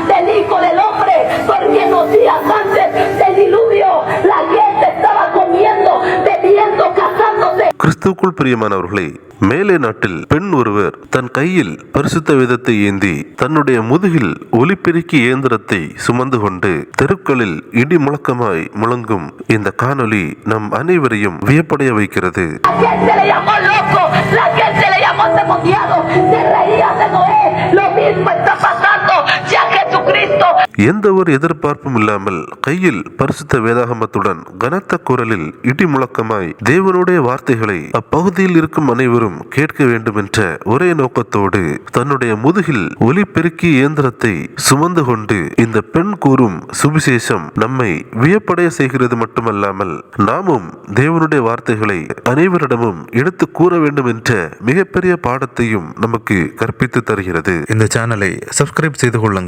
del Hijo del Hombre, porque en los días antes del diluvio la gente estaba comiendo, bebiendo, casándose. கிறிஸ்துவுக்குள் பிரியமானவர்களே, மேலே நாட்டில் பெண் ஒருவர் தன் கையில் பரிசுத்த வேதத்தை ஏந்தி தன்னுடைய முதுகில் ஒலிபெருக்கி இயந்திரத்தை சுமந்து கொண்டு தெருக்களில் இடி முழக்கமாய் முழங்கும் இந்த காணொளி நம் அனைவரையும் வியப்படைய வைக்கிறது. La gente le llamó loco, la gente le llamó endemoniado, se reía de Noé. Lo mismo está pasando ya Jesucristo. எந்த ஒரு எதிர்பார்ப்பும் இல்லாமல் கையில் பரிசுத்த வேதாகமத்துடன் கனத்த குரலில் இடி முழக்கமாய் தேவனுடைய வார்த்தைகளை அப்பகுதியில் இருக்கும் அனைவரும் கேட்க வேண்டும் என்ற ஒரே நோக்கத்தோடு தன்னுடைய முதுகில் ஒலிபெருக்கி இயந்திரத்தை சுமந்து கொண்டு இந்த பெண் கூறும் சுவிசேஷம் நம்மை வியப்படைய செய்கிறது மட்டுமல்லாமல் நாமும் தேவனுடைய வார்த்தைகளை அனைவரிடமும் எடுத்து கூற வேண்டும் என்ற மிகப்பெரிய பாடத்தையும் நமக்கு கற்பித்து தருகிறது. இந்த சேனலை சப்ஸ்கிரைப் செய்து கொள்ளுங்கள்.